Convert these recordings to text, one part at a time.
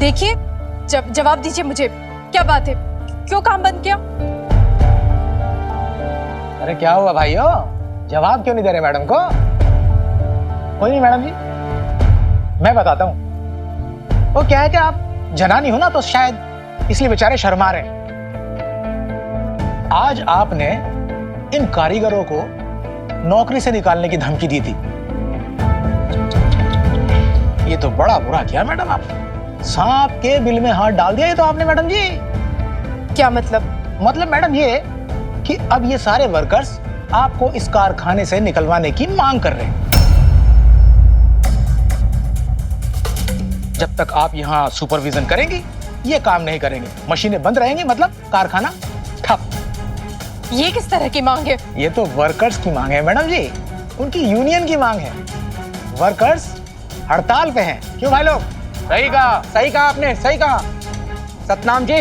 देखिए, जवाब दीजिए मुझे, क्या बात है, क्यों काम बंद किया? अरे क्या हुआ भाइयों, जवाब क्यों नहीं दे रहे मैडम को? कोई नहीं मैडम जी, मैं बताता हूँ। वो क्या है कि आप जनानी हो ना, तो शायद इसलिए बेचारे शर्मा रहे हैं। आज आपने इन कारीगरों को नौकरी से निकालने की धमकी दी थी। ये तो बड़ा बुरा किया मैडम, आप सांप के बिल में हाथ डाल दिया ये तो आपने मैडम जी। क्या मतलब? मतलब मैडम ये कि अब ये सारे वर्कर्स आपको इस कारखाने से निकलवाने की मांग कर रहे हैं। जब तक आप यहाँ सुपरविजन करेंगी ये काम नहीं करेंगे, मशीनें बंद रहेंगी, मतलब कारखाना ठप। ये किस तरह की मांग है? ये तो वर्कर्स की मांग है मैडम जी, उनकी यूनियन की मांग है। वर्कर्स हड़ताल पे हैं। क्यों भाई लोग? सही कहा आपने, सही कहा। सतनाम जी,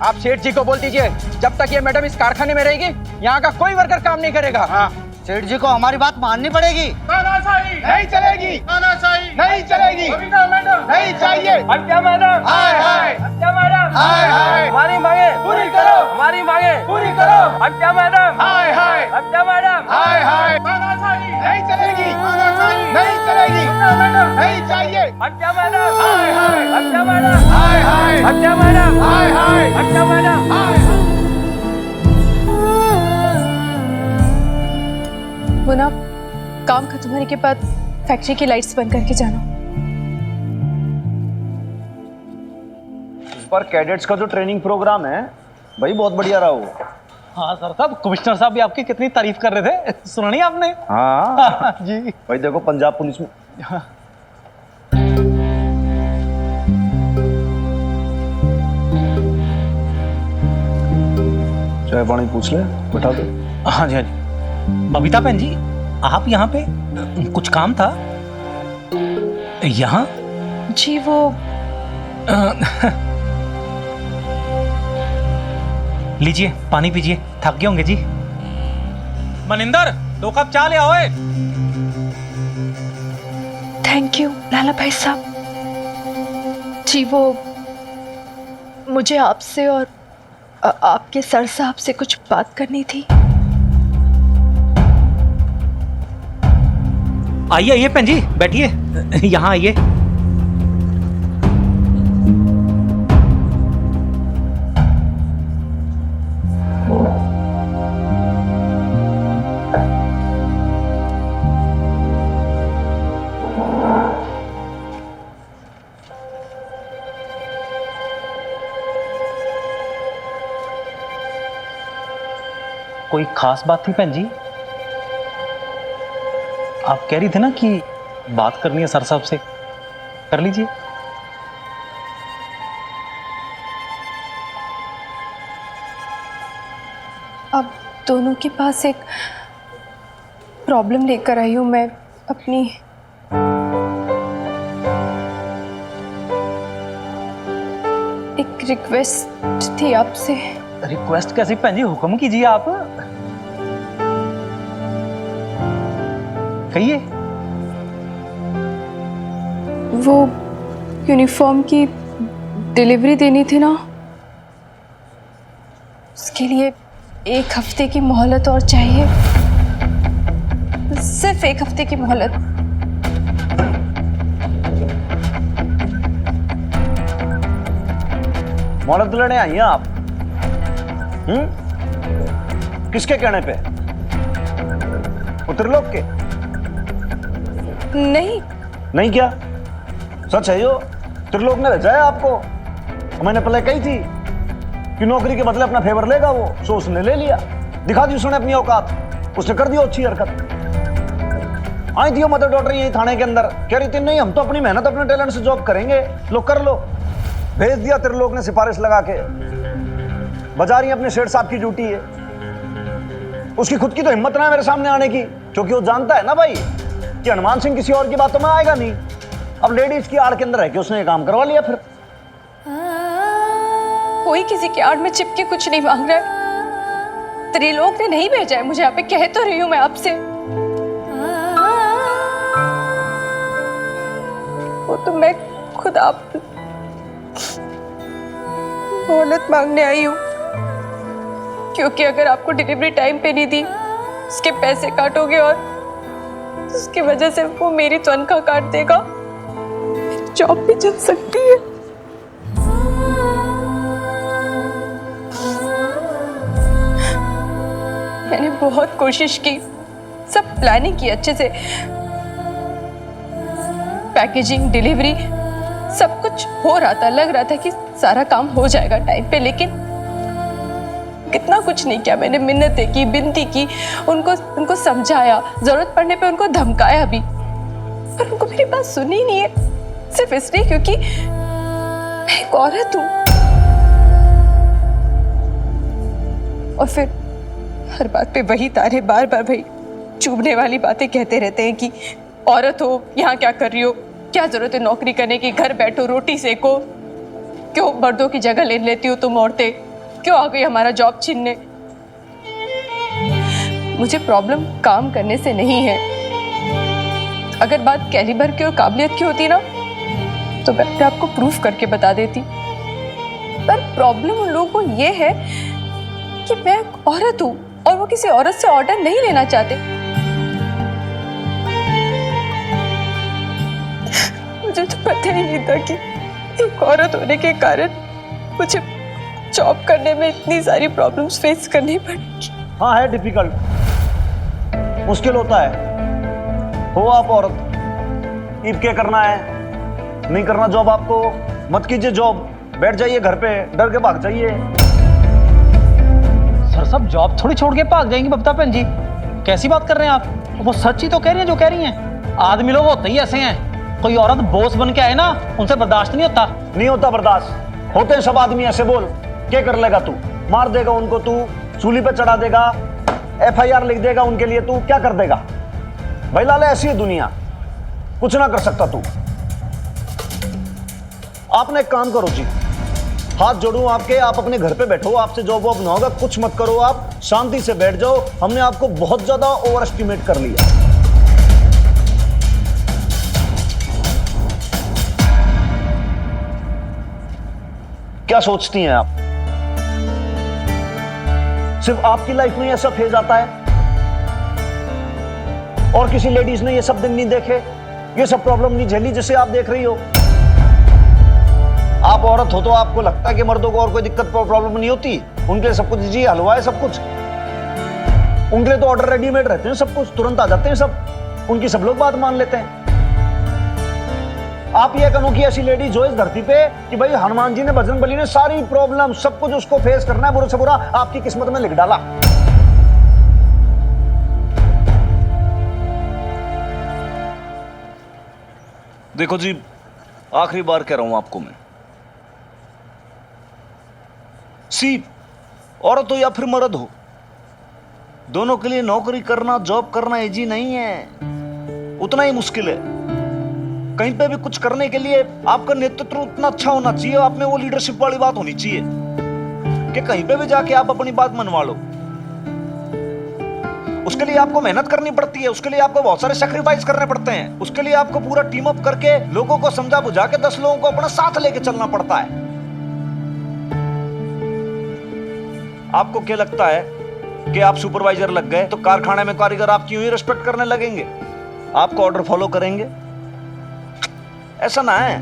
आप सेठ जी को बोल दीजिए, जब तक ये मैडम इस कारखाने में रहेगी यहाँ का कोई वर्कर काम नहीं करेगा। हाँ। सेठ जी को हमारी बात माननी पड़ेगी। तानाशाही नहीं चलेगी, तानाशाही नहीं चलेगी, बबीता मैडम नहीं चाहिए। हत्या मैडम, हाय हाय, हत्या मैडम, हाय हाय, हमारी मांगे पूरी करो, हमारी मांगे पूरी करो। हत्या मैडम, हाय हाय, हत्या मैडम, हाय हाय, तानाशाही नहीं चलेगी, तानाशाही नहीं चलेगी, हत्या मैडम, नहीं चाहिए। हत्या मैडम, हाय हाय, हत्या मैडम, हाय हाय, हत्या मैडम, हाय हाय, हत्या मैडम। हाय हाय। मुना, काम खत्म होने के बाद फैक्ट्री की लाइट्स बंद करके जाना। इस बार कैडेट्स का जो ट्रेनिंग प्रोग्राम है भाई बहुत बढ़िया रहा वो। हाँ सर साहब, कमिश्नर साहब भी आपकी कितनी तारीफ कर रहे थे, सुना नहीं आपने? हाँ जी। भाई देखो पंजाब पुलिस में चाय पानी पूछ ले, बैठा दो। हाँ जी हाँ जी। बबीता बहन जी, आप यहाँ पे कुछ काम था यहाँ? जी वो लीजिए पानी पीजिए, थक गए होंगे जी। मनिंदर, 2 कप चाय ले आओ। थैंक यू लाला भाई साहब। जी वो मुझे आपसे और आपके सर साहब से कुछ बात करनी थी। आइए आइए बहन जी, बैठिए, यहाँ आइए। कोई खास बात थी बहन जी? आप कह रही थी ना कि बात करनी है सर साहब से, कर लीजिए। अब दोनों के पास एक प्रॉब्लम लेकर आई हूँ मैं अपनी। एक रिक्वेस्ट थी आपसे। रिक्वेस्ट कैसी बहन जी, हुक्म कीजिए आप, कहिए। वो यूनिफॉर्म की डिलीवरी देनी थी ना, उसके लिए 1 हफ्ते की मोहलत और चाहिए, सिर्फ 1 हफ्ते की मोहलत। मोहलत लेने आई हैं आप? किसके कहने पे? त्रिलोक के? नहीं नहीं क्या सच है? यो त्रिलोक ने भेजा है आपको। मैंने पहले कही थी कि नौकरी के बदले अपना फेवर लेगा वो, सो उसने ले लिया। दिखा दी उसने अपनी औकात, उसने कर दी अच्छी हरकत। आई थी मदर डॉटर यही थाने के अंदर, कह रही थी नहीं हम तो अपनी मेहनत अपने टैलेंट से जॉब करेंगे, लो कर लो। भेज दिया त्रिलोक ने सिफारिश लगा के। बजा रही अपने शेठ साहब की ड्यूटी है। उसकी खुद की तो हिम्मत ना है मेरे सामने आने की, क्योंकि वो जानता है ना भाई कि हनुमान सिंह किसी और की बातों में आएगा नहीं। अब लेडीज की आड़ के अंदर है कि उसने ये काम करवा लिया। फिर कोई किसी की आड़ में चिपके कुछ नहीं मांग रहा है। त्रिलोक ने नहीं भेजा है मुझे यहाँ पे, कह तो रही हूँ मैं आपसे। वो तो मैं खुद मोहलत मांगने आई हूँ, क्योंकि अगर आपको डिलीवरी टाइम पे नहीं दी, उसके पैसे काटोगे और उसकी वजह से वो मेरी तनख्वाह काट देगा, मेरी जॉब भी चल सकती है। मैंने बहुत कोशिश की, सब प्लानिंग की अच्छे से, पैकेजिंग, डिलीवरी, सब कुछ हो रहा था, लग रहा था कि सारा काम हो जाएगा टाइम पे, लेकिन कितना कुछ नहीं किया मैंने। मिन्नतें की, विनती की, उनको समझाया, जरूरत पड़ने पे उनको धमकाया भी, पर उनको मेरी बात सुनी नहीं है, सिर्फ इसलिए क्योंकि मैं एक औरत हूं। और फिर हर बात पे वही तारे, बार बार वही चुभने वाली बातें कहते रहते हैं कि औरत हो, यहाँ क्या कर रही हो, क्या जरूरत है नौकरी करने की, घर बैठो, रोटी सेको, क्यों मर्दों की जगह ले लेती हो तुम औरतें, क्यों आ गई हमारा जॉब छीनने। मुझे प्रॉब्लम काम करने से नहीं है। अगर बात कैलिबर की और काबिलियत की होती ना, तो मैं अपने आपको प्रूफ करके बता देती, पर प्रॉब्लम उन लोगों को ये है कि मैं एक औरत हूं और वो किसी औरत से ऑर्डर नहीं लेना चाहते। मुझे तो पता ही नहीं था कि एक औरत होने के कारण मुझे जॉब करने में इतनी सारी प्रॉब्लम्स फेस करनी पड़ेगी। हाँ है डिफिकल्ट, मुश्किल होता है। हो आप औरत, ईब के करना है, नहीं करना जॉब आपको, मत कीजिए जॉब, बैठ जाइए घर पे, डर के भाग जाइए। सर साहब जॉब थोड़ी छोड़ के भाग जाएंगी बबीता बहन जी, कैसी बात कर रहे हैं आप? वो सच ही तो कह रही हैं जो कह रही हैं। आदमी लोग होते ही ऐसे हैं, कोई औरत बॉस बन के आए ना, उनसे बर्दाश्त नहीं होता। नहीं होता बर्दाश्त, होते हैं सब आदमी ऐसे। बोल क्या कर लेगा तू? मार देगा उनको तू, सूली पे चढ़ा देगा, FIR लिख देगा उनके लिए, तू क्या कर देगा? भाई लाला ऐसी है दुनिया, कुछ ना कर सकता तू। आपने एक काम करो जी, हाथ जोड़ूं आपके, आप अपने घर पे बैठो, आपसे जॉब वॉब ना होगा, कुछ मत करो, आप शांति से बैठ जाओ। हमने आपको बहुत ज्यादा ओवर एस्टिमेट कर लिया। क्या सोचती हैं आप? सिर्फ आपकी लाइफ में ऐसा फेज आता है और किसी लेडीज ने ये सब दिन नहीं देखे, ये सब प्रॉब्लम नहीं झेली जैसे आप देख रही हो? आप औरत हो तो आपको लगता है कि मर्दों को और कोई दिक्कत प्रॉब्लम नहीं होती? उनके लिए सब कुछ जी हलवा है, सब कुछ उनके लिए तो ऑर्डर रेडीमेड रहते हैं, सब कुछ तुरंत आ जाते हैं सब, उनकी सब लोग बात मान लेते हैं। आप ये कहो कि ऐसी लेडीज हो इस धरती पे कि भाई हनुमान जी ने, बजरंग बली ने सारी प्रॉब्लम सब कुछ उसको फेस करना है, बुरे से बुरा आपकी किस्मत में लिख डाला। देखो जी, आखिरी बार कह रहा हूं आपको मैं, औरत हो या फिर मर्द हो, दोनों के लिए नौकरी करना, जॉब करना इजी नहीं है, उतना ही मुश्किल है। कहीं पे भी कुछ करने के लिए आपका नेतृत्व उतना अच्छा होना चाहिए, आप में वो लीडरशिप वाली बात होनी चाहिए कि कहीं पे भी जाके आप अपनी बात मनवा लो। उसके लिए आपको मेहनत करनी पड़ती है, उसके लिए आपको बहुत सारे सैक्रिफाइस करने पड़ते हैं, उसके लिए आपको पूरा टीम अप करके लोगों को समझा बुझा के 10 लोगों को अपना साथ लेके चलना पड़ता है। आपको क्या लगता है कि आप सुपरवाइजर लग गए तो कारखाने में कारीगर आपकी यूं ही रिस्पेक्ट करने लगेंगे, आपको ऑर्डर फॉलो करेंगे? ऐसा ना है,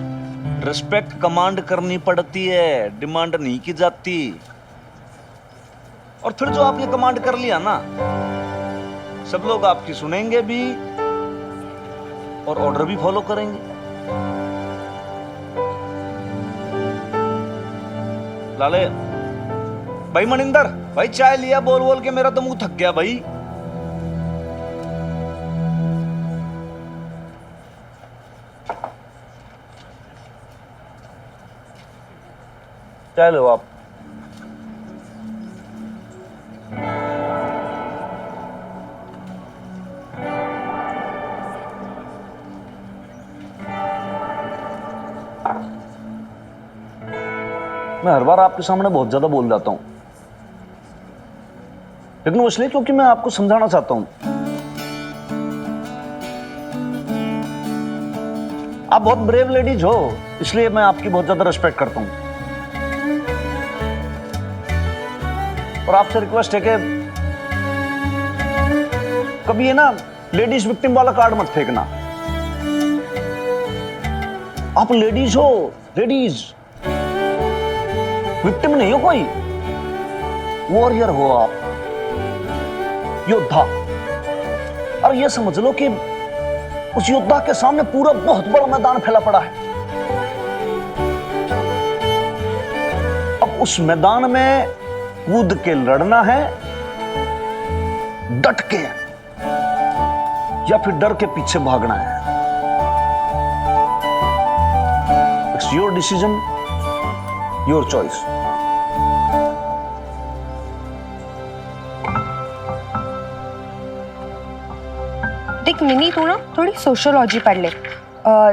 रिस्पेक्ट कमांड करनी पड़ती है, डिमांड नहीं की जाती। और फिर जो आपने कमांड कर लिया ना, सब लोग आपकी सुनेंगे भी और ऑर्डर भी फॉलो करेंगे। लाले भाई, मनिंदर भाई, चाय लिया, बोल बोल के मेरा तो मुंह थक गया भाई। चाय लो आप। मैं हर बार आपके सामने बहुत ज्यादा बोल जाता हूं, लेकिन वो इसलिए क्योंकि मैं आपको समझाना चाहता हूं। आप बहुत ब्रेव लेडीज हो, इसलिए मैं आपकी बहुत ज्यादा रिस्पेक्ट करता हूं। और आपसे रिक्वेस्ट है कि कभी ये ना लेडीज विक्टिम वाला कार्ड मत फेंकना। आप लेडीज हो, लेडीज, विक्टिम नहीं हो कोई, वॉरियर हो आप, योद्धा। और ये समझ लो कि उस योद्धा के सामने पूरा बहुत बड़ा मैदान फैला पड़ा है। अब उस मैदान में कूद के लड़ना है, डट के, या फिर डर के पीछे भागना है। It's your decision, your choice. देख मिनी, तू ना थोड़ी सोशियोलॉजी पढ़ ले,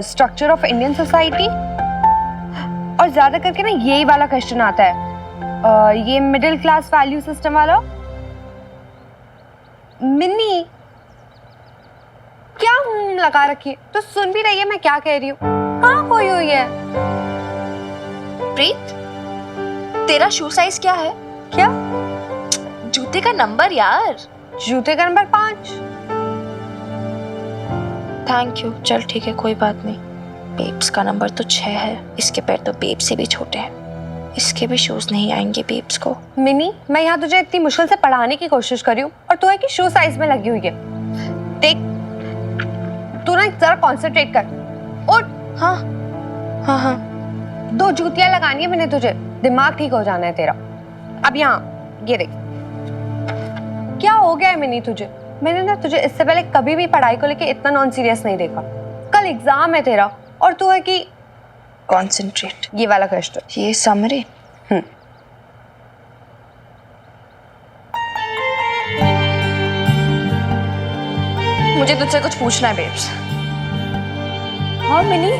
स्ट्रक्चर ऑफ इंडियन सोसाइटी, और ज्यादा करके ना यही वाला क्वेश्चन आता है, ये मिडिल क्लास वैल्यू सिस्टम वाला। मिनी क्या लगा रखी है, तो सुन भी रही है मैं क्या कह रही हूँ? कहाँ खोई हुई है? प्रीत, तेरा शू साइज क्या है? क्या? जूते का नंबर यार। जूते का नंबर 5। थैंक यू, चल ठीक है, कोई बात नहीं। बेब्स का नंबर तो 6 है, इसके पैर तो बेब से भी छोटे हैं, इसके भी शूज नहीं आएंगे बेब्स को। मिनी, मैं यहाँ तुझे इतनी मुश्किल से पढ़ाने की कोशिश कर रही हूँ और तू है कि शू साइज में लगी हुई है। देख, तू ना जरा कॉन्सेंट्रेट कर। और हाँ हाँ हाँ, 2 जूतियां लगानी है मैंने तुझे, दिमाग ठीक हो जाना है तेरा। अब यहाँ ये देख, क्या हो गया है मिनी तुझे? मैंने ना तुझे इससे पहले कभी भी पढ़ाई को लेके इतना नॉन सीरियस नहीं देखा। कल एग्जाम है तेरा और तू है कि कॉन्सेंट्रेट। ये वाला क्वेश्चन, ये समरी। मुझे तुझसे कुछ पूछना है बेब्स। हाँ मिनी।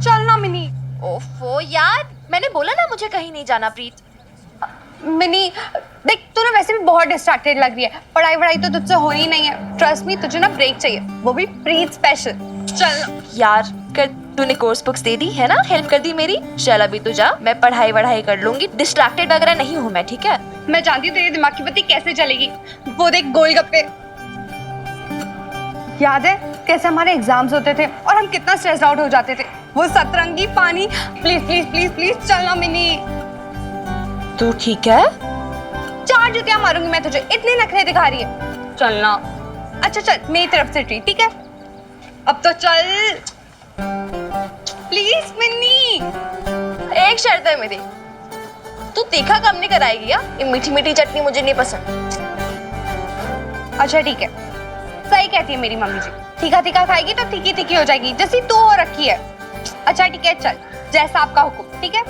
चल ना मिनी। ओफो यार, मैंने बोला ना मुझे कहीं नहीं जाना प्रीत। मिनी देख, तू ना वैसे भी बहुत डिस्ट्रैक्टेड लग रही है, पढ़ाई वढ़ाई तो तुझसे हो ही नहीं है। ट्रस्ट मी, तुझे ना ब्रेक चाहिए, वो भी प्रीत स्पेशल। चल ना। यार कर, तूने कोर्स बुक्स दे दी है ना, हेल्प कर दी मेरी। चल अभी तू जा, मैं पढ़ाई वढ़ाई कर लूंगी, डिस्ट्रैक्टेड वगैरह नहीं हूँ मैं, ठीक है? मैं जानती हूँ तेरे दिमाग की बत्ती कैसे चलेगी। वो देख गोलगप्पे, याद है कैसे हमारे एग्जाम्स होते थे और हम कितना स्ट्रेस्ड आउट हो जाते थे। वो सतरंगी पानी, प्लीज प्लीज प्लीज प्लीज चलना मिनी। तू ठीक है? 4 जूतियां मारूंगी मैं तुझे, इतने नखरे दिखा रही है। चलना। अच्छा चल, मेरी तरफ से ट्रीट, ठीक है? अब तो चल प्लीज मिन्नी। एक शर्त है मेरी, तू तीखा कम नहीं कराएगी या? ये मीठी मीठी चटनी मुझे नहीं पसंद। अच्छा ठीक है, सही कहती है मेरी मम्मी जी, तीखा तीखा खाएगी तो तीखी तीखी हो जाएगी, जैसी तू हो रखी है। अच्छा ठीक है, चल जैसा आपका हुक्म, ठीक है?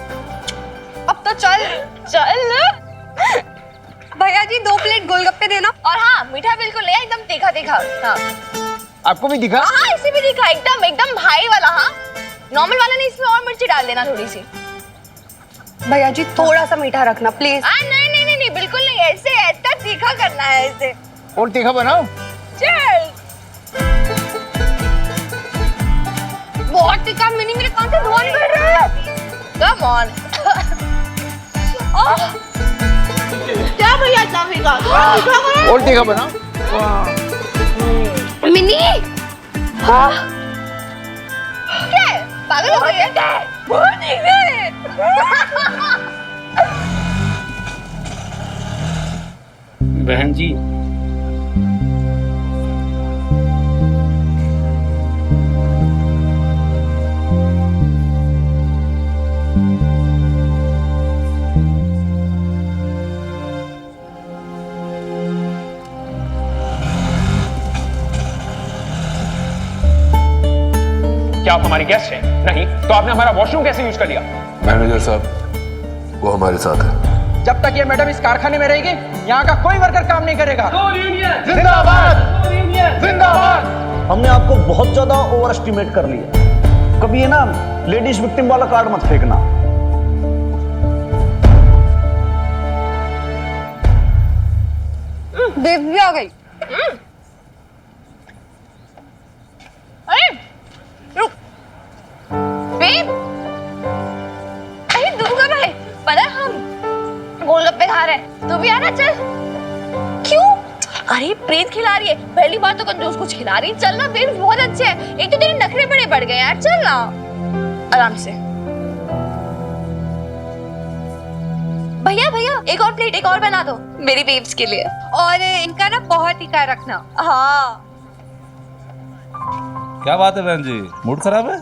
अब तो चल चल। भैया जी 2 प्लेट गोलगप्पे देना। और हाँ, मीठा बिल्कुल ले, एकदम तीखा तीखा। हाँ आपको भी दिखा? हाँ, इसे भी दिखा, एकदम एकदम हाई वाला। हाँ, नॉर्मल वाला नहीं, इसमें और मिर्ची डाल देना थोड़ी सी। भैया जी थोड़ा सा मीठा रखना प्लीज। नहीं नहीं नहीं नहीं, बिल्कुल नहीं, ऐसे ऐसा तीखा करना है ऐसे। और तीखा बनाओ। चल। बहुत तीखा मिनी, मेरे कान से धुआं निकल रहा है। Come on. क्या भैया इतना फीका? और तीखा बनाओ। मिनी हाँ, क्या है? पागल हो गई है? बहुत तीखा है। बहन जी, क्या आप हमारी गेस्ट हैं? नहीं तो आपने हमारा वॉशरूम कैसे यूज कर लिया? मैनेजर साहब, वो हमारे साथ है। जब तक ये मैडम इस कारखाने में रहेगी, यहाँ का कोई वर्कर काम नहीं करेगा। जिंदाबाद जिंदाबाद। हमने आपको बहुत ज्यादा ओवर एस्टिमेट कर लिया। कभी ये ना लेडीज विक्टिम वाला कार्ड मत फेंकना। बेब भी आ गई। अरे रुक बेब, अरे दूंगा भाई, पता है हम गोलगप्पे खा रहे हैं, तू भी आना चल। क्यों? अरे प्रीत खिला रही है, पहली बार तो कंजूस कुछ खिला रही है। चल ना बेब, बहुत अच्छे है। एक तो तेरे नखरे बड़े बढ़ गए यार, चल ना आराम से। भैया भैया एक और प्लेट, एक और बना दो मेरी बेब्स के लिए, और इनका ना बहुत तीखा रखना। हाँ क्या बात है बहन जी, मूड खराब है?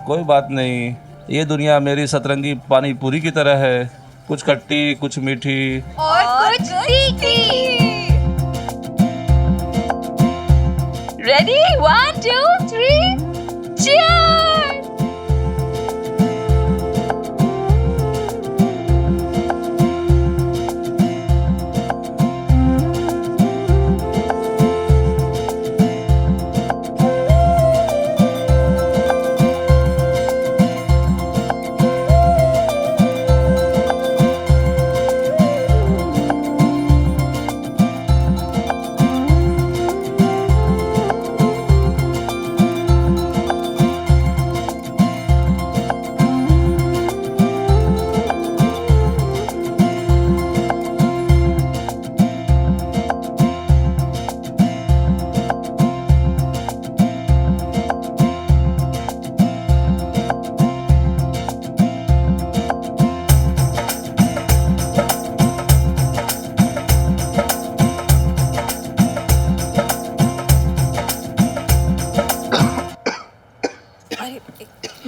कोई बात नहीं, ये दुनिया मेरी सतरंगी पानी पूरी की तरह है, कुछ खट्टी कुछ मीठी और कुछ तीखी। Ready 1 2 3 cheers।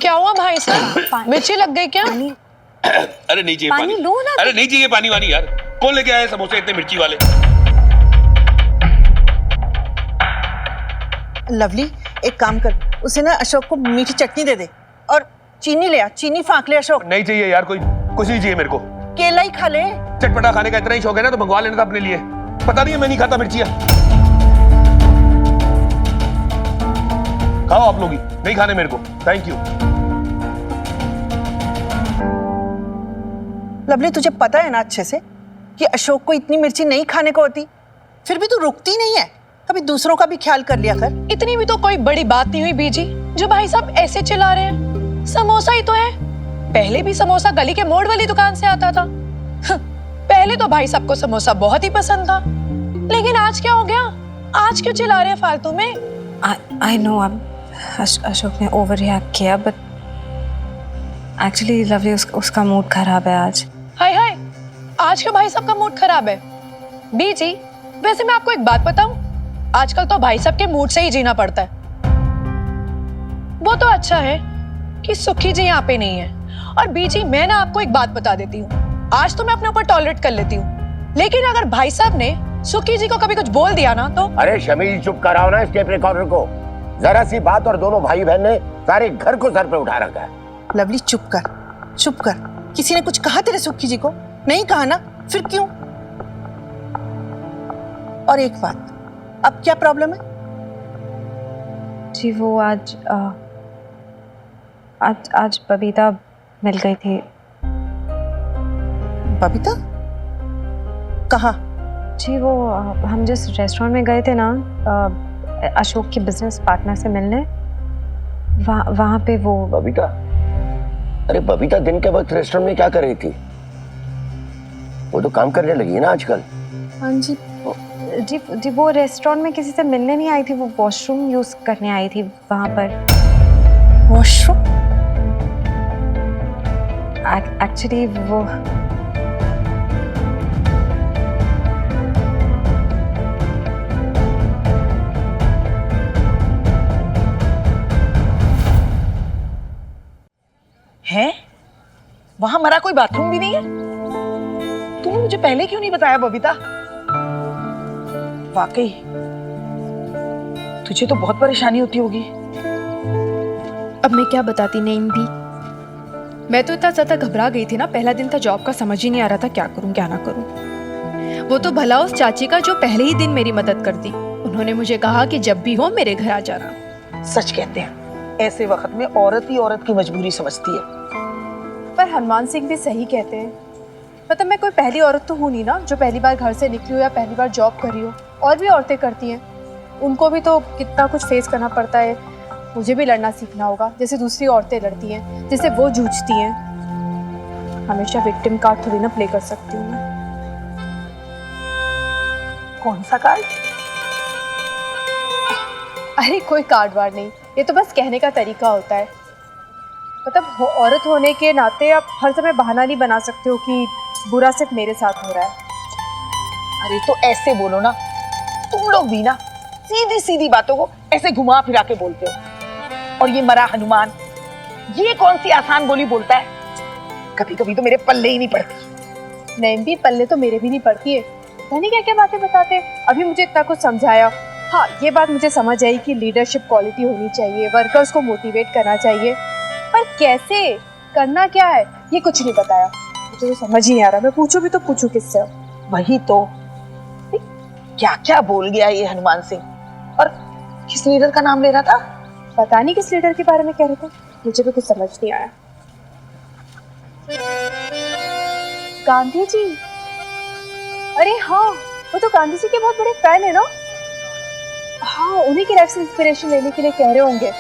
क्या हुआ भाई साहब, मिर्ची लग गई क्या? अरे नहीं चाहिए पानी लो ना। अरे नहीं चाहिए पानी वानी यार, कौन लेके आया समोसे इतने मिर्ची वाले? लवली एक काम कर, उसे ना अशोक को मीठी चटनी दे दे और चीनी ले आ, चीनी फाँक ले अशोक। नहीं चाहिए यार, कोई कुछ नहीं चाहिए मेरे को। केला ही खा ले। चटपटा खाने का इतना ही शौक है ना, तो मंगवा लेना था अपने लिए। पता नहीं है मैं नहीं खाता मिर्चियाँ। खाओ आप लोग ही, नहीं खाने मेरे को, थैंक यू। लवली तुझे पता है ना अच्छे से कि अशोक को इतनी मिर्ची नहीं खाने को होती, फिर भी तू रुकती नहीं है। कभी दूसरों का भी ख्याल कर लिया कर। इतनी भी तो कोई बड़ी बात नहीं हुई बीजी, जो भाई साहब ऐसे चिल्ला रहे हैं। समोसा ही तो है, पहले भी समोसा गली के मोड़ वाली दुकान से आता था। पहले तो भाई साहब को समोसा बहुत ही पसंद था, लेकिन आज क्या हो गया? आज क्यों चिल्ला रहे हैं फालतू में? आई नो अब अशोक ने ओवर रिएक्ट किया, बट एक्चुअली लवली उसका मूड खराब है आज। हाय हाय, आज क्यों भाई साहब का मूड खराब है? बीजी वैसे मैं आपको एक बात बताऊं, आजकल तो भाई साहब के मूड से ही जीना पड़ता है। वो तो अच्छा है कि सुखी जी यहाँ पे नहीं है। और बीजी मैं ना आपको एक बात बता देती हूँ, आज तो मैं अपने ऊपर टॉलरेट कर लेती हूँ, लेकिन अगर भाई साहब ने सुखी जी को कभी कुछ बोल दिया ना तो। अरे शमी जी चुप कराओ ना इस टेप रिकॉर्डर को, जरा सी बात और दोनों भाई बहन ने सारे घर को सर पे उठा रखा है। लवली चुप कर, चुप कर। किसी ने कुछ कहा तेरे सुखी जी को? नहीं कहा ना, फिर क्यों? और एक बात, अब क्या प्रॉब्लम है? जी वो आज बबीता मिल गई थी। बबीता? कहाँ? जी वो हम जिस रेस्टोरेंट में गए थे ना अशोक के बिजनेस पार्टनर से मिलने, वहाँ पे वो। बबीता? अरे बबीता दिन के वक्त रेस्टोरेंट में क्या कर रही थी? वो तो काम करने लगी है ना आजकल। हाँ जी जी वो रेस्टोरेंट में किसी से मिलने नहीं आई थी, वो वॉशरूम यूज करने आई थी वहाँ पर। वॉशरूम? एक्चुअली वो है? वहां हमारा कोई बाथरूम भी नहीं है? तूने मुझे पहले क्यों नहीं बताया बबीता? वाकई तुझे तो बहुत परेशानी होती होगी। अब मैं क्या बताती नईम भी, मैं तो इतना ज्यादा घबरा गई थी ना, पहला दिन था जॉब का, समझ ही नहीं आ रहा था क्या करूं क्या ना करूं। वो तो भला उस चाची का जो पहले ही दिन मेरी मदद करती, उन्होंने मुझे कहा कि जब भी हो मेरे घर आ जाना। सच कहते हैं, ऐसे वक्त में औरत ही औरत की मजबूरी समझती है। पर हनुमान सिंह भी सही कहते हैं, मतलब मैं कोई पहली औरत तो हूँ नहीं ना जो पहली बार घर से निकली हो या पहली बार जॉब कर रही हो। और भी औरतें करती हैं, उनको भी तो कितना कुछ फेस करना पड़ता है। मुझे भी लड़ना सीखना होगा, जैसे दूसरी औरतें लड़ती हैं, जैसे वो जूझती हैं। हमेशा विक्टिम कार्ड थोड़ी ना प्ले कर सकती हूँ मैं। कौन सा कार्ड? अरे कोई कार्ड वार्ड नहीं, ये तो बस कहने का तरीका होता है। मतलब औरत होने के नाते आप हर समय बहाना नहीं बना सकते हो कि बुरा सिर्फ मेरे साथ हो रहा है। अरे तो ऐसे बोलो ना, तुम लोग भी ना सीधी सीधी बातों को ऐसे घुमा फिरा के बोलते हो। और ये मरा हनुमान, ये कौन सी आसान बोली बोलता है? कभी कभी तो मेरे पल्ले ही नहीं पड़ती। नहीं भी पल्ले तो मेरे भी नहीं पड़ती है, पता नहीं क्या क्या बातें बताते। अभी मुझे इतना कुछ समझाया। हाँ, ये बात मुझे समझ आई कि लीडरशिप क्वालिटी होनी चाहिए, वर्कर्स को मोटिवेट करना चाहिए, पर कैसे करना क्या है ये कुछ नहीं बताया। मुझे तो समझ ही नहीं आ रहा, मैं पूछूं भी तो पूछूं किससे? वही तो, क्या क्या बोल गया ये हनुमान सिंह। और किस लीडर का नाम ले रहा था? पता नहीं किस लीडर के बारे में कह रहे थे, मुझे भी कुछ समझ नहीं आया। गांधी जी? अरे हाँ, वो तो गांधी जी के बहुत बड़े फैन है ना। हाँ, उन्हीं की लाइफ से इंस्पिरेशन लेने के लिए कह रहे होंगे।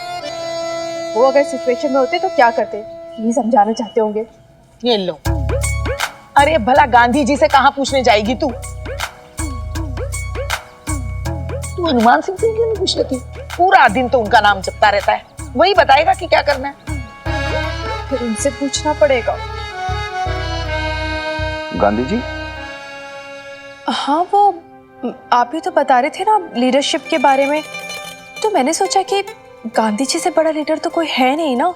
वो अगर सिचुएशन में होते तो क्या करते, यही समझाना चाहते होंगे। ये लो। अरे भला गांधी जी से कहाँ पूछने जाएगी तू? तू हनुमान सिंह से क्यों नहीं पूछ लेती? पूरा दिन तो उनका नाम जपता रहता है, वही बताएगा कि क्या करना है। फिर उनसे पूछना पड़ेगा। गांधी जी? हाँ, वो आप ही तो बता रहे थे ना लीडरशिप के बारे में, तो मैंने सोचा कि गांधी जी से बड़ा लीडर तो कोई है नहीं ना।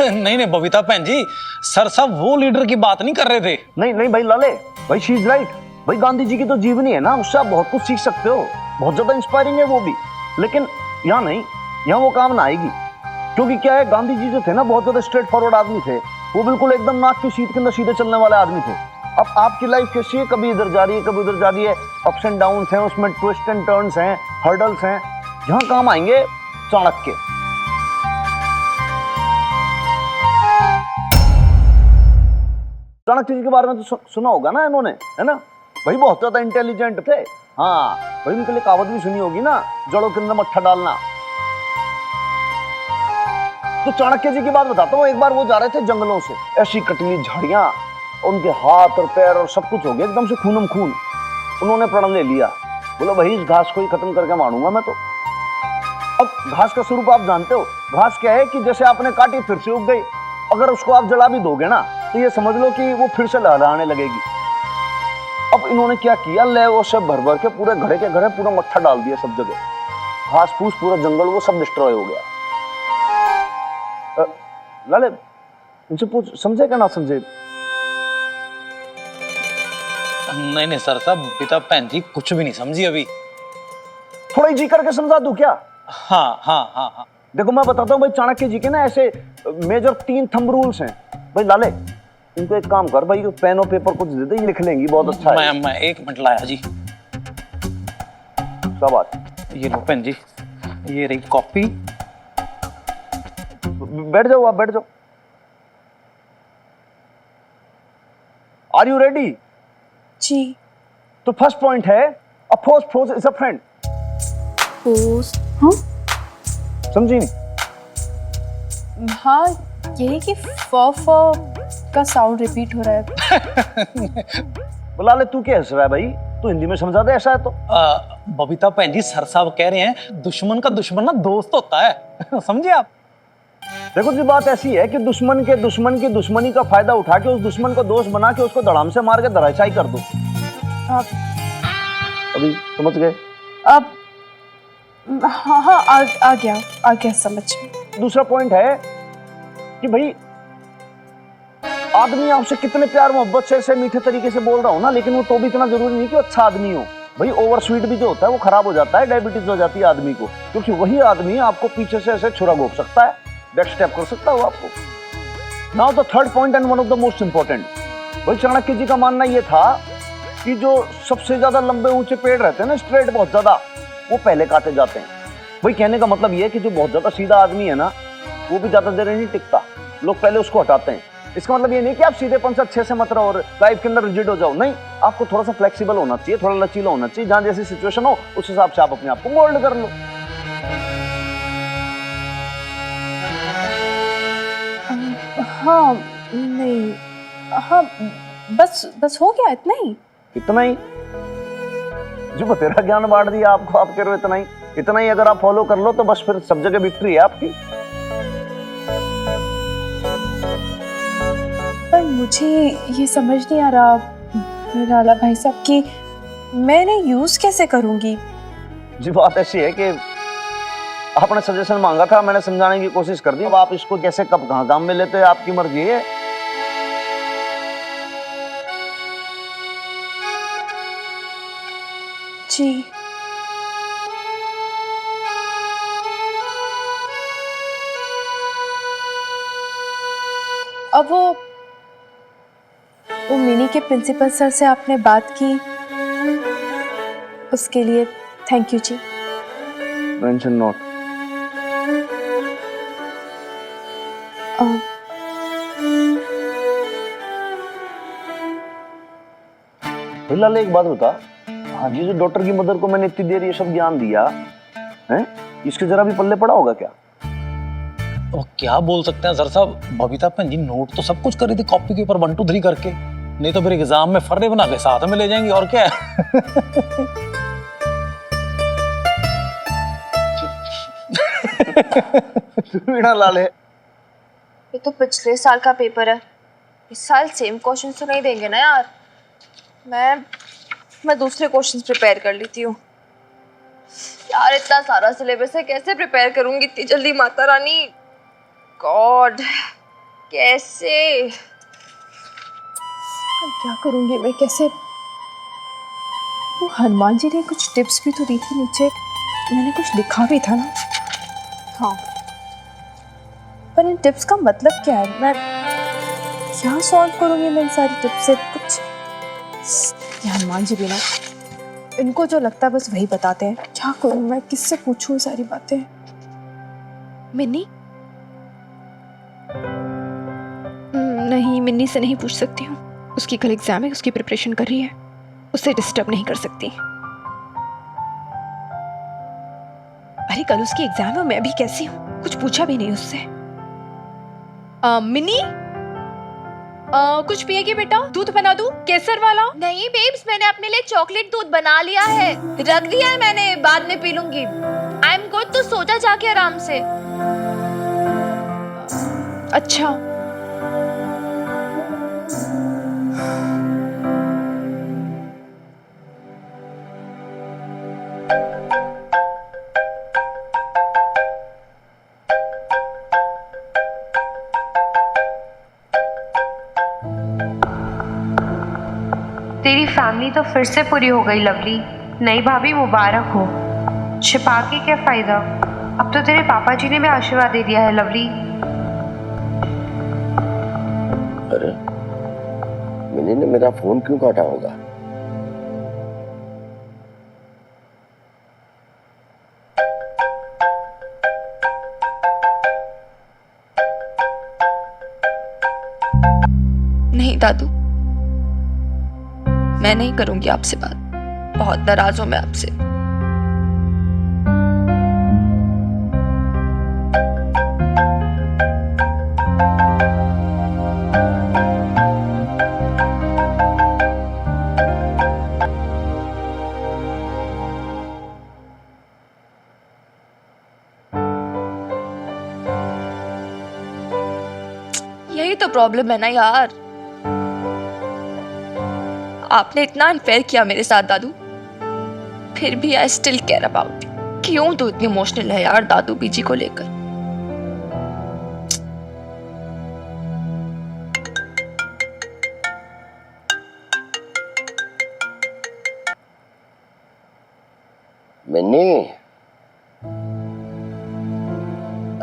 नहीं नहीं बबीता बहन जी, सर साहब वो लीडर की बात नहीं कर रहे थे। नहीं नहीं भाई लाले, भाई शी इज राइट। भाई गांधी जी की तो जीवनी है ना, उससे आप बहुत कुछ सीख सकते हो, बहुत ज्यादा इंस्पायरिंग है वो भी। लेकिन यहाँ नहीं, यहाँ वो काम ना आएगी। क्योंकि क्या है, गांधी जी जो थे ना बहुत ज्यादा स्ट्रेट फॉरवर्ड आदमी थे। वो बिल्कुल एकदम नाक की शीत के अंदर सीधे चलने वाले आदमी थे। अब आपकी लाइफ कैसी है, कभी इधर जा रही है कभी उधर जा रही है, अप्स एंड डाउन्स हैं, उसमें ट्विस्ट एंड टर्न्स हैं, हर्डल्स हैं। यहाँ काम आएंगे चाणक्य। चाणक्य जी के बारे में तो सुना होगा ना इन्होंने, है ना? भाई बहुत ज्यादा इंटेलिजेंट थे। हाँ भाई, उनके लिए कहावत भी सुनी होगी ना, जड़ों के अंदर मट्ठा डालना। तो चाणक्य जी की बात बताता हूँ। एक बार वो जा रहे थे जंगलों से, ऐसी कटली झाड़ियां, उनके हाथ और पैर और सब कुछ हो गया एकदम से खूनम खून। उन्होंने प्रण ले लिया, बोलो भाई इस घास को ही खत्म करके मारूंगा मैं तो। अब घास का स्वरूप आप जानते हो, घास क्या है कि जैसे आपने काटी फिर से उग गई। अगर उसको आप जला भी दोगे ना तो ये समझ लो कि वो फिर से लहराने लगेगी। अब इन्होंने क्या किया, ले वो सब भर भर के पूरे घड़े के घड़े पूरा मट्ठा डाल दिया सब जगह। घास फूस पूरा जंगल वो सब डिस्ट्रॉय हो गया। लाले इनसे पूछ, समझे क्या ना समझे? नहीं नहीं सर साहब, बबीता बहन जी कुछ भी नहीं समझी अभी। थोड़ा जी करके समझा दूं क्या? हाँ हाँ हाँ हाँ। देखो मैं बताता हूँ भाई, चाणक्य जी के ना ऐसे मेजर 3 थंब रूल्स हैं। भाई लाले इनको एक काम कर भाई, पेन और पेपर कुछ दे दे, ये लिख लेंगी, बहुत अच्छा है। मैं 1 मिनट लाया जी। शाबाश। ये लो पेन जी, ये रही कॉपी। बैठ जाओ, आप बैठ जाओ। Are you ready? जी। तो फर्स्ट पॉइंट है, a force is a friend. हाँ? समझी नहीं? हाँ, यही कि फ का साउंड रिपीट हो रहा है। बोला ले तू क्या हंस रहा है भाई? तू हिंदी में समझा दे, ऐसा है तो। बबीता बहन जी, सर साहब कह रहे हैं दुश्मन का दुश्मन ना दोस्त होता है। समझे आप? देखो जी बात ऐसी है कि दुश्मन की दुश्मनी का फायदा उठा के उस दुश्मन को दोस्त बना के उसको धड़ाम से मार के धराशायी कर दो। अभी समझ गए? अब हाँ हाँ आ गया समझ में। दूसरा पॉइंट है कि भाई आदमी आपसे कितने प्यार मोहब्बत से ऐसे मीठे तरीके से बोल रहा हो ना, लेकिन वो तो भी इतना जरूरी नहीं कि अच्छा आदमी हो। भाई ओवर स्वीट भी जो होता है वो खराब हो जाता है, डायबिटीज हो जाती है आदमी को। क्योंकि वही आदमी आपको पीछे से ऐसे छुरा घोंप सकता है, बैक स्टेप कर सकता है वो आपको। Now the third point and one of the most important, भाई चाणक्य जी का मानना ये था कि जो सबसे ज्यादा लंबे ऊंचे पेड़ रहते हैं ना, स्ट्रेट बहुत ज्यादा, वो पहले काटे जाते हैं। भाई कहने का मतलब ये है कि जो बहुत ज्यादा सीधा आदमी है ना, वो भी ज्यादा देर नहीं टिकता, लोग पहले उसको हटाते हैं। इसका मतलब ये नहीं कि आप सीधेपन से अच्छे से मत रहो और लाइफ के अंदर रिजिड हो जाओ, नहीं, आपको थोड़ा सा फ्लेक्सिबल होना चाहिए, थोड़ा लचीला होना चाहिए, जहां जैसी सिचुएशन हो उस हिसाब से आप अपने आप को मोल्ड कर लो। हाँ नहीं, हाँ बस हो गया इतना ही। इतना ही? जो बतेरा ज्ञान बांट दिया आपको, आप कह रहे हो इतना ही? इतना ही अगर आप फॉलो कर लो तो बस फिर सब जगह विक्ट्री है आपकी। पर मुझे ये समझ नहीं आ रहा लाला भाई साहब कि मैंने यूज कैसे करूंगी। जी बात ऐसी है कि आपने सजेशन मांगा था, मैंने समझाने की कोशिश कर दी, अब आप इसको कैसे कब कहाँ काम में लेते हैं आपकी मर्जी है। जी अब वो मिनी के प्रिंसिपल सर से आपने बात की, उसके लिए थैंक यू जी। Mention note. फिलहाल एक बात बता, हाँ जी, जो डॉक्टर की मदर को मैंने इतनी देर ये सब ज्ञान दिया है, इसके जरा भी पल्ले पड़ा होगा क्या? तो क्या बोल सकते हैं सर साहब, बबीता भैन जी नोट तो सब कुछ कर रही थी कॉपी के ऊपर 1 2 3 करके, नहीं तो फिर एग्जाम में फर्रे बना के साथ में ले जाएंगी और क्या वीणा लाले, ये तो पिछले साल का पेपर है, इस साल सेम क्वेश्चन तो नहीं देंगे ना यार। मैं दूसरे क्वेश्चंस प्रिपेयर कर लेती हूँ यार। इतना सारा सिलेबस है, कैसे प्रिपेयर करूंगी इतनी जल्दी माता रानी, गॉड कैसे, क्या करूंगी मैं कैसे। वो हनुमान जी ने कुछ टिप्स भी तो दी थी, नीचे मैंने कुछ लिखा भी था ना। हाँ, पर इन टिप्स का मतलब क्या है, मैं क्या सॉल्व करूंगी मैं इन सारी टिप्स से कुछ। ये हनुमान जी भी ना, इनको जो लगता है बस वही बताते हैं, क्या करूं मैं, किससे पूछूं सारी बातें। मिन्नी? नहीं, मिन्नी से नहीं पूछ सकती हूँ, उसकी कल एग्जाम है, उसकी प्रिपरेशन कर रही है, उसे डिस्टर्ब नहीं कर सकती। अरे कल उसकी एग्जाम है, मैं भी कैसी हूँ, कुछ पूछा भी नहीं उससे। मिन्नी कुछ पिएगी बेटा? दूध बना दूं केसर वाला? नहीं बेब्स, मैंने अपने लिए चॉकलेट दूध बना लिया है, रख दिया है मैंने, बाद में पी लूंगी। आई एम गुड, तो सो जा जाके आराम से। अच्छा तेरी फैमिली तो फिर से पूरी हो गई लवली, नई भाभी मुबारक हो। छिपा के क्या फायदा, अब तो तेरे पापा जी ने भी आशीर्वाद दे दिया है लवली। अरे मिनी ने मेरा फोन क्यों काटा होगा? नहीं दादू, मैं नहीं करूंगी आपसे बात, बहुत नाराज हूं मैं आपसे। यही तो प्रॉब्लम है ना यार, आपने इतना अनफेयर किया मेरे साथ दादू, फिर भी आई स्टिल केयर अबाउट। क्यों तू इतनी इमोशनल है यार दादू बीजी को लेकर? मिन्नी,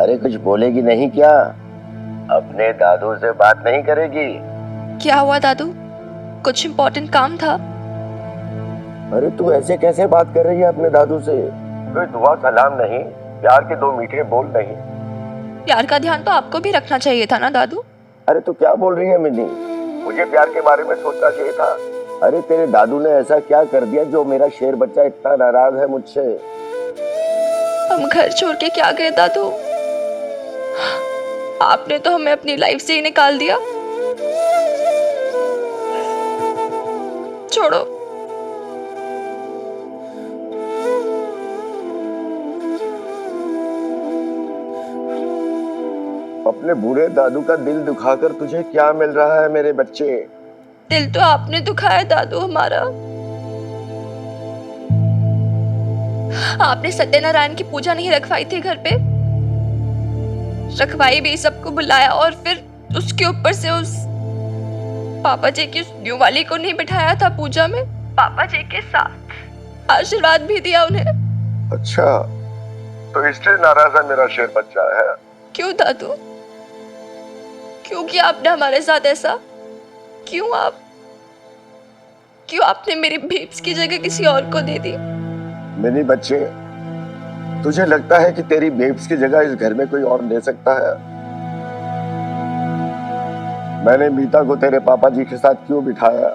अरे कुछ बोलेगी नहीं क्या? अपने दादू से बात नहीं करेगी? क्या हुआ दादू, कुछ इम्पोर्टेंट काम था? अरे तू ऐसे कैसे बात कर रही है अपने दादू से? कोई दुआ सलाम नहीं, प्यार के 2 मीठे बोल नहीं? प्यार का ध्यान तो आपको भी रखना चाहिए था ना दादू, अरे तो क्या बोल रही है मिनी? मुझे प्यार के बारे में सोचना चाहिए था। अरे तेरे दादू ने ऐसा क्या कर दिया जो मेरा शेर बच्चा इतना नाराज है मुझसे? हम घर छोड़ के क्या गए दादू? आपने तो हमें अपनी लाइफ से ही निकाल दिया। छोड़ो। अपने बूढ़े दादू का दिल दुखाकर तुझे क्या मिल रहा है मेरे बच्चे? दिल तो आपने दुखाया दादू हमारा। आपने सत्यनारायण की पूजा नहीं रखवाई थी घर पे? रखवाई भी, सबको बुलाया और फिर उसके ऊपर से उस पापा जी की उस न्यू वाली को नहीं बिठाया था पूजा में? पापा जी के साथ आशीर्वाद भी दिया उन्हें। अच्छा, तो इसलिए नाराज है मेरा शेर बच्चा है? क्यों दादू? क्यों किया आपने हमारे साथ ऐसा? क्यों आपने मेरी बेब्स की जगह किसी और को दे दी? मिनी बच्चे, तुझे लगता है कि तेरी बेब्स की जगह इस घर में कोई और ले सकता है? मैंने मीता को तेरे पापा जी के साथ क्यों बिठाया?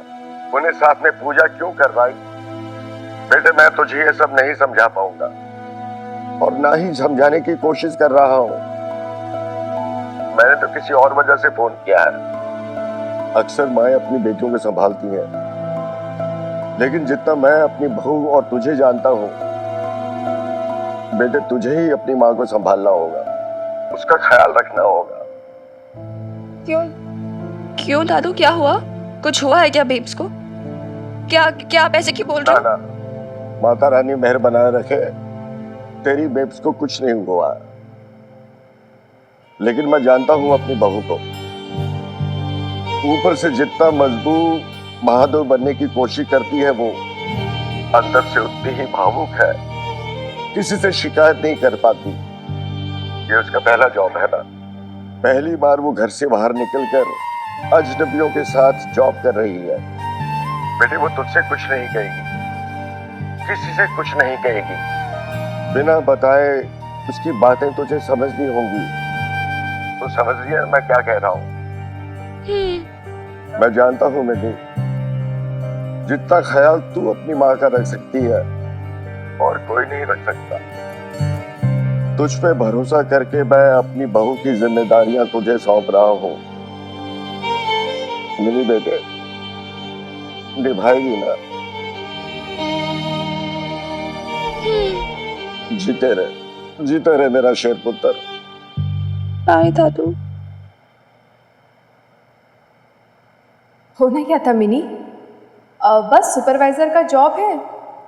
उन्हें साथ में पूजा क्यों करवाई? बेटे, मैं तुझे ये सब नहीं समझा पाऊंगा और ना ही समझाने की कोशिश कर रहा हूं। मैंने तो किसी और वजह से फोन किया है। अक्सर माएं अपनी बेटियों को संभालती हैं, लेकिन जितना मैं अपनी बहू और तुझे जानता हूं, बेटे तुझे ही अपनी माँ को संभालना होगा, उसका ख्याल रखना होगा। क्यों दादू, क्या हुआ? कुछ हुआ है क्या बेब्स को? क्या आप ऐसे क्यों बोल रहे हो? ना, माता रानी मेहर बनाए रखे, तेरी बेब्स को कुछ नहीं हुआ। लेकिन मैं जानता हूं अपनी बहू को, ऊपर से जितना मजबूत बहादुर बनने की कोशिश करती है, वो अंदर से उतनी ही भावुक है। किसी से शिकायत नहीं कर पाती। ये उसका पहला जॉब है ना। पहली बार वो घर से बाहर निकलकर अजनबियों के साथ जॉब कर रही है। बेटे, वो तुझसे कुछ नहीं कहेगी, किसी से कुछ नहीं कहेगी। बिना बताए उसकी बातें तुझे समझनी होंगी। तू समझ रही है मैं क्या कह रहा हूँ? मैं जानता हूँ मिनी, जितना ख्याल तू अपनी माँ का रख सकती है और कोई नहीं रख सकता। तुझ पे भरोसा करके मैं अपनी बहू की जिम्मेदारियां तुझे सौंप रहा हूँ। मिनी बेटे, निभाएगी ना? जीते रहे मेरा शेर पुत्र। आए दादू। होना क्या था मिनी? बस सुपरवाइजर का जॉब है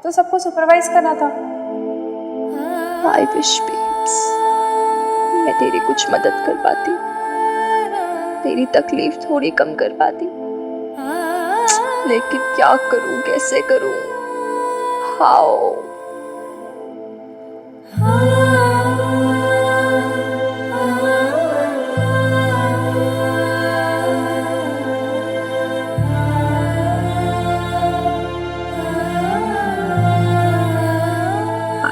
तो सबको सुपरवाइज करना था। आई विश बेब्स मैं तेरी कुछ मदद कर पाती, तेरी तकलीफ थोड़ी कम कर पाती, लेकिन क्या करूं, कैसे करूं? How?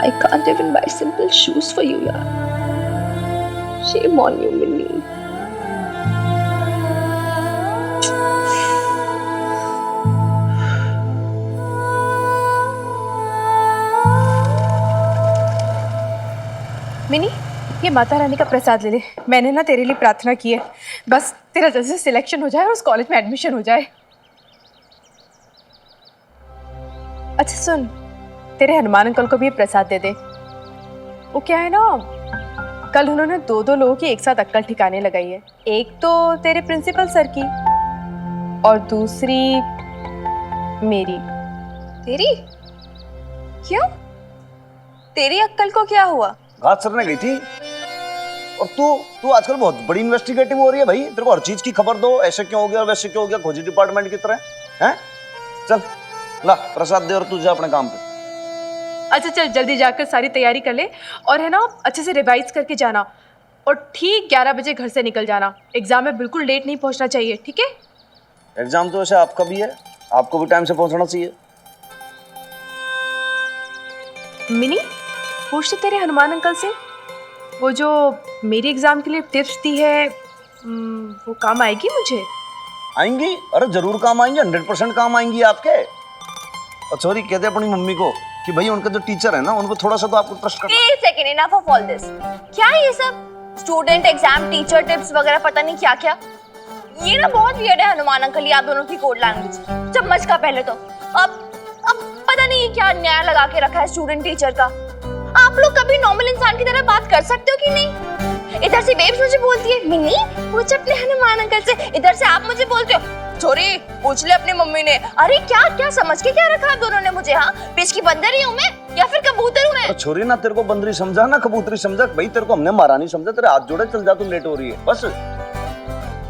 I can't even buy simple shoes for you, yaar. Shame on you, Minnie. Mini, ये माता रानी का प्रसाद ले ले। मैंने ना तेरे लिए प्रार्थना की है, बस तेरा जल्दी से सिलेक्शन हो जाए और उस कॉलेज में एडमिशन हो जाए। अच्छा सुन, तेरे हनुमान अंकल को भी ये प्रसाद दे दे। वो क्या है ना, कल उन्होंने दो लोगों की एक साथ अक्कल ठिकाने लगाई है। एक तो तेरे प्रिंसिपल सर की और दूसरी मेरी। तेरी? क्यों? तेरी अक्कल को क्या हुआ? घात सरने गई थी और तू आजकल बहुत बड़ी इन्वेस्टिगेटिव हो रही है भाई। तेरे को हर चीज की खबर दो, ऐसे क्यों हो गया वैसे क्यों हो गया, खोजी डिपार्टमेंट की तरह हैं? चल ला प्रसाद दे और तू जा अपने काम पे। अच्छा चल, जल्दी जाकर सारी तैयारी कर ले और है ना अच्छे से रिवाइज करके जाना और ठीक 11 बजे घर से निकल जाना। एग्जाम में बिल्कुल लेट नहीं पहुंचना चाहिए, ठीक है? एग्जाम तो वैसे आपका भी है, आपको भी टाइम से पहुंचना चाहिए। मिनी, पूछ तो तेरे हनुमान अंकल से, वो जो मेरी एग्जाम के लिए टिप्स दी है वो काम आएगी मुझे? आएंगी, अरे जरूर काम आएंगी, 100% काम आएंगी आपके। और सॉरी कहते अपनी मम्मी को कि भाई उनका जो टीचर है ना उन पर थोड़ा सा तो आपको ट्रस्ट करना। एक second, enough of all this. क्या ये सब स्टूडेंट एग्जाम टीचर टिप्स वगैरह पता नहीं क्या क्या, ये ना बहुत वियर्ड है हनुमान अंकल, ये आप दोनों की कोड लैंग्वेज। जब मच का पहले तो अब पता नहीं क्या न्याय लगा के रखा है स्टूडेंट टीचर का। आप लोग कभी नॉर्मल इंसान की तरह बात कर सकते हो कि नहीं? इधर से बेब्स मुझे बोलती है मिनी पूछ अपने हनुमान अंकल से, इधर से आप मुझे बोलते हो छोरी पूछ ले अपनी मम्मी ने। अरे क्या क्या समझ के क्या रखा आप दोनों ने मुझे? हाँ, पेश की बंदर ही हूँ मैं या फिर कबूतर हूँ मैं? छोरी ना तेरे को बंदरी समझा ना कबूतरी समझा, भाई तेरे को हमने महारानी समझा, तेरे हाथ जोड़े चल जा, तू लेट हो रही है बस।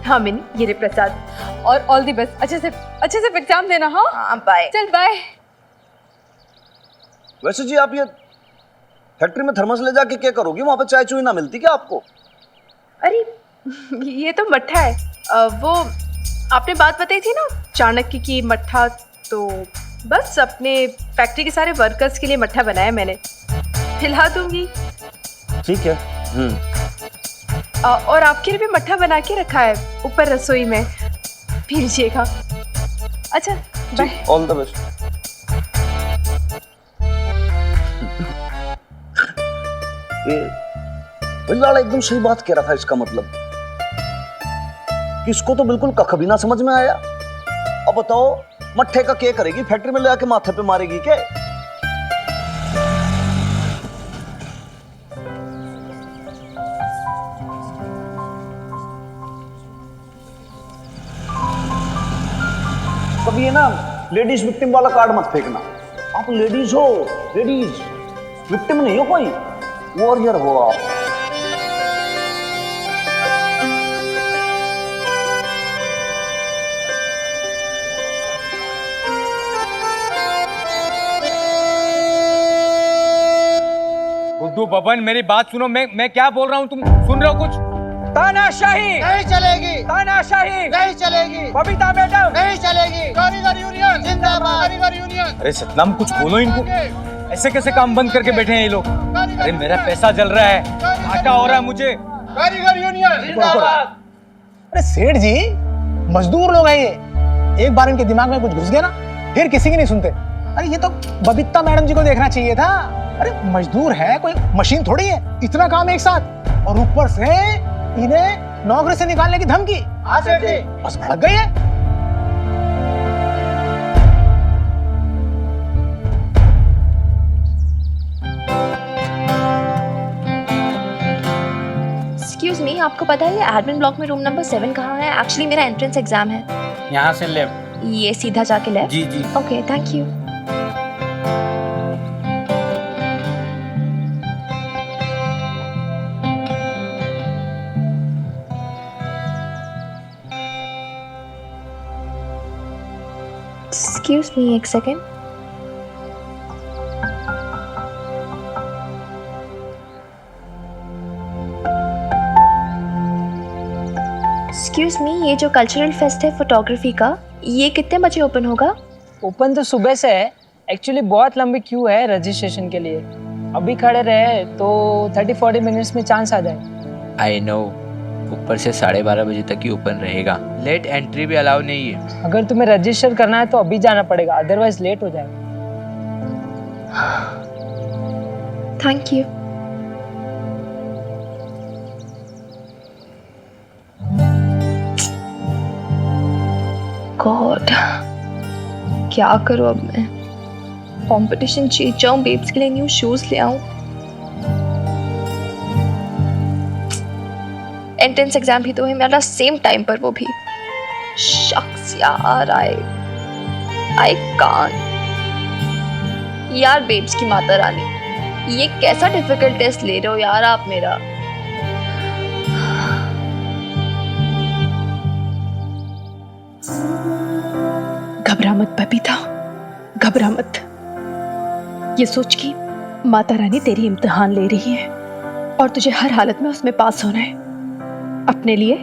हाँ मिनी, ये रे प्रसाद, और ऑल दी बेस्ट, अच्छे से एग्जाम देना। हाँ बाय। चल बाय। वैसे जी आप ये फैक्ट्री में थर्मस ले जाके क्या करोगी? वहां पे चाय चुई ना मिलती क्या आपको? अरे ये तो मट्ठा है। वो आपने बात बताई थी ना चाणक्य की मट्ठा, तो बस अपने फैक्ट्री के सारे वर्कर्स के लिए मट्ठा बनाया मैंने, खिला दूंगी। ठीक है। और आपके लिए भी मट्ठा बना के रखा है ऊपर रसोई में, पी लीजिएगा। अच्छा बाय। All the best. लाला एकदम सही बात कह रहा था, इसका मतलब कि इसको तो बिल्कुल कख भी ना समझ में आया। अब बताओ मट्ठे का क्या करेगी? फैक्ट्री में ले आके माथे पे मारेगी क्या? कभी ये ना लेडीज विक्टिम वाला कार्ड मत फेंकना। आप लेडीज हो, लेडीज विक्टिम नहीं हो, कोई वॉरियर हो आप। गुड्डू बबन मेरी बात सुनो, मैं क्या बोल रहा हूँ तुम सुन रहे हो कुछ? तानाशाही नहीं चलेगी, तानाशाही नहीं चलेगी, बबीता मैडम नहीं चलेगी, कारीगर यूनियन जिंदाबाद, कारीगर यूनियन। अरे सतनाम कुछ बोलो इनको, ऐसे कैसे काम बंद करके बैठे हैं ये लोग? अरे मेरा पैसा जल रहा है, घाटा हो रहा है मुझे। कारीगर यूनियन जिंदाबाद। अरे सेठ जी मजदूर लोग हैं ये, एक बार इनके दिमाग में कुछ घुस गया ना फिर किसी की नहीं सुनते। अरे ये तो बबीता मैडम जी को देखना चाहिए था। अरे मजदूर है, कोई मशीन थोड़ी है, इतना काम एक साथ, और ऊपर से इन्हें नौकरी से निकालने की धमकी। बस भड़क गई है। एक्सक्यूज मी, आपको पता है ये एडमिन ब्लॉक में रूम नंबर 7 कहाँ है? एक्चुअली मेरा एंट्रेंस एग्जाम है। यहाँ से लेफ्ट। ये सीधा जाके लेफ्ट? जी जी। Okay thank you. Excuse me एक सेकेंड। एक्सक्यूज मी, ये जो कल्चरल फेस्ट है फोटोग्राफी का, ये कितने बजे ओपन होगा? ओपन तो सुबह से है, एक्चुअली बहुत लंबी क्यू है रजिस्ट्रेशन के लिए। अभी खड़े रहे तो 30-40 मिनट्स में चांस आ जाए। आई नो, ऊपर से 12:30 बजे तक ही ओपन रहेगा, लेट एंट्री भी अलाउ नहीं है। अगर तुम्हें रजिस्टर करना है तो अभी जाना पड़ेगा, अदरवाइज लेट हो जाएगा। Thank you. गॉड, क्या करूं अब मैं? कंपटीशन जीत जाऊं, बेब्स के लिए न्यू शूज ले आऊं, एंट्रेंस एग्जाम भी तो है मेरा सेम टाइम पर, वो भी शख्स यार। आई कांट यार, बेब्स की माता रानी, ये कैसा डिफिकल्ट टेस्ट ले रहे हो यार आप मेरा। घबरा मत बबीता, घबरा मत। ये सोच कि माता रानी तेरी इम्तिहान ले रही है और तुझे हर हालत में उसमें पास होना है, अपने लिए,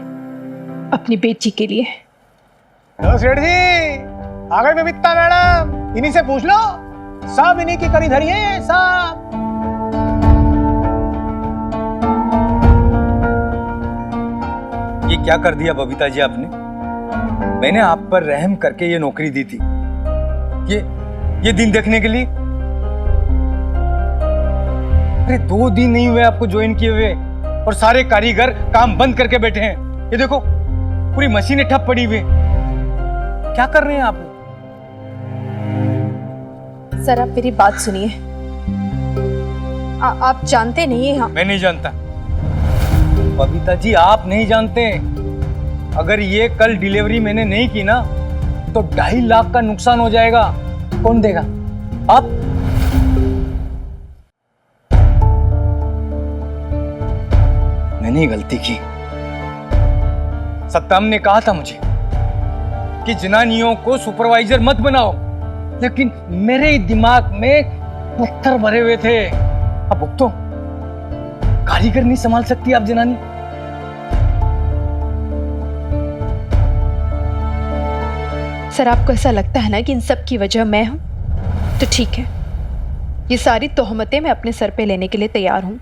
अपनी बेटी के लिए। हेलो सेठ जी, आ गए बबीता मैडम, इन्हीं से पूछ लो, सब इन्हीं की करी धरी है सब। ये क्या कर दिया बबीता जी आपने? मैंने आप पर रहम करके ये नौकरी दी थी, ये दिन देखने के लिए। अरे 2 दिन नहीं हुए आपको ज्वाइन किए हुए और सारे कारीगर काम बंद करके बैठे हैं। ये देखो पूरी मशीनें ठप पड़ी हुई। क्या कर रहे हैं आप? सर आप मेरी बात सुनिए। आप जानते नहीं हैं। मैं नहीं जानता बबीता जी, आप नहीं जानते। अगर ये कल डिलीवरी मैंने नहीं की ना तो 2.5 लाख का नुकसान हो जाएगा। कौन देगा? आप। मैंने ही गलती की। सत्ताम ने कहा था मुझे कि जनानियों को सुपरवाइजर मत बनाओ, लेकिन मेरे दिमाग में पत्थर भरे हुए थे। अब भुगतो, कारीगर नहीं संभाल सकती आप जनानी। सर आपको ऐसा लगता है ना कि इन सब की वजह मैं हूं, तो ठीक है, ये सारी तोहमतें मैं अपने सर पे लेने के लिए तैयार हूं।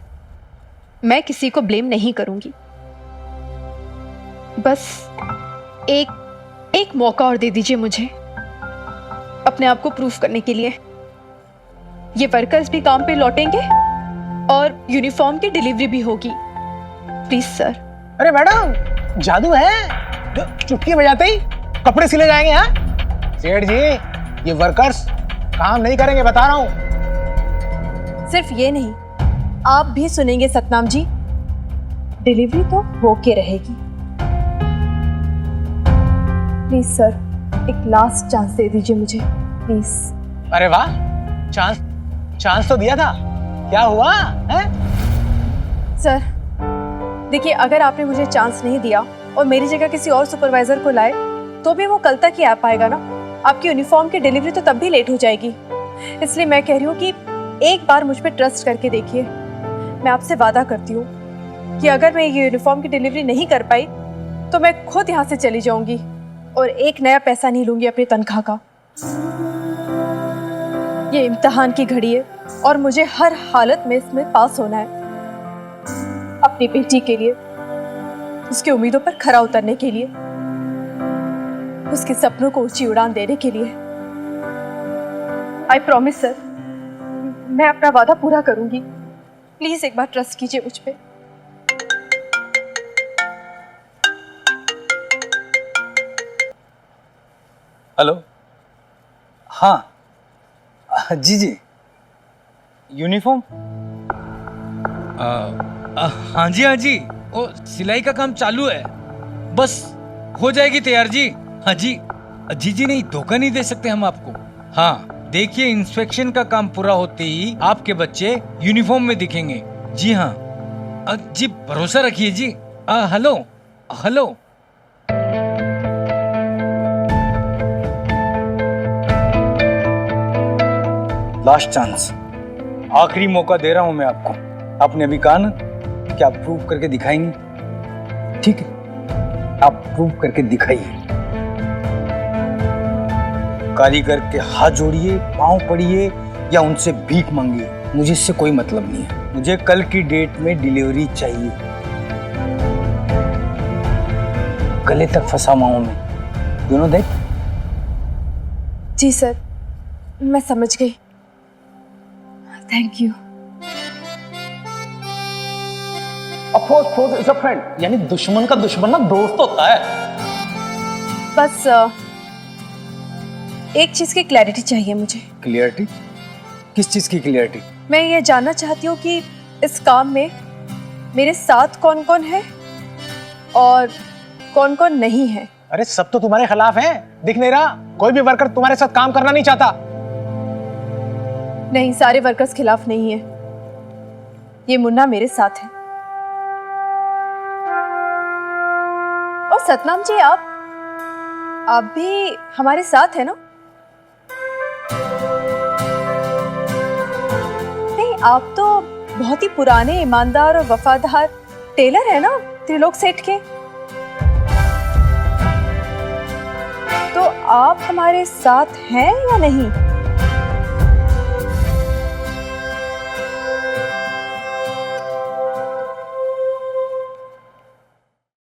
मैं किसी को ब्लेम नहीं करूंगी। बस एक मौका और दे दीजिए मुझे अपने आप को प्रूफ करने के लिए। ये वर्कर्स भी काम पे लौटेंगे और यूनिफॉर्म की डिलीवरी भी होगी। Please sir. अरे मैडम, जादू है, चुटकी बजाते ही कपड़े सिले जाएंगे। हाँ सेठ जी, ये वर्कर्स काम नहीं करेंगे, बता रहा हूं। सिर्फ ये नहीं, आप भी सुनेंगे सतनाम जी, डिलीवरी तो होके रहेगी। प्लीज सर, एक लास्ट चांस दे दीजिए मुझे, प्लीज। अरे वाह, चांस तो दिया था, क्या हुआ है? सर देखिए, अगर आपने मुझे चांस नहीं दिया और मेरी जगह किसी और सुपरवाइजर को लाए तो भी वो कल तक ही आ पाएगा ना। आपकी यूनिफॉर्म की डिलीवरी तो तब भी लेट हो जाएगी। इसलिए मैं कह रही हूँ कि एक बार मुझ पर ट्रस्ट करके देखिए। मैं आपसे वादा करती हूँ कि अगर मैं ये यूनिफॉर्म की डिलीवरी नहीं कर पाई तो मैं खुद यहाँ से चली जाऊंगी और एक नया पैसा नहीं लूंगी अपनी तनख्वाह का। ये इम्तिहान की घड़ी है और मुझे हर हालत में इसमें पास होना है, अपनी बेटी के लिए, उसकी उम्मीदों पर खरा उतरने के लिए, उसके सपनों को ऊंची उड़ान देने के लिए। आई प्रॉमिस सर, मैं अपना वादा पूरा करूंगी। प्लीज एक बार ट्रस्ट कीजिए मुझ पे। हेलो, हाँ जी, यूनिफॉर्म। हाँ जी, वो सिलाई का काम चालू है, बस हो जाएगी तैयार जी। हाँ जी नहीं, धोखा नहीं दे सकते हम आपको। हाँ देखिए, इंस्पेक्शन का काम पूरा होते ही आपके बच्चे यूनिफॉर्म में दिखेंगे। जी हाँ जी, भरोसा रखिए जी। हेलो, लास्ट चांस, आखिरी मौका दे रहा हूं मैं आपको। आपने अभी कहा ना कि आप प्रूव करके दिखाएंगे, ठीक है, आप प्रूव करके दिखाइए। कारीगर के हाथ जोड़िए, पांव पड़िए या उनसे भीख मांगिए, मुझे इससे कोई मतलब नहीं है। मुझे कल की डेट में डिलीवरी चाहिए। गले तक फंसा हुआ मैं, दोनों देख। जी सर, मैं समझ गई। Thank you. Force is a friend, यानी दुश्मन का दुश्मन ना दोस्त होता है। बस एक चीज की क्लैरिटी चाहिए मुझे। क्लियरिटी? किस चीज की क्लियरिटी? मैं ये जानना चाहती हूँ कि इस काम में मेरे साथ कौन कौन है और कौन कौन नहीं है। अरे सब तो तुम्हारे खिलाफ हैं, दिख नहीं रहा? कोई भी वर्कर तुम्हारे साथ काम करना नहीं चाहता। नहीं, सारे वर्कर्स खिलाफ नहीं है, ये मुन्ना मेरे साथ है। और सतनाम जी, आप भी हमारे साथ है ना? नहीं, आप तो बहुत ही पुराने, ईमानदार और वफादार टेलर है ना त्रिलोक सेठ के। तो आप हमारे साथ हैं या नहीं?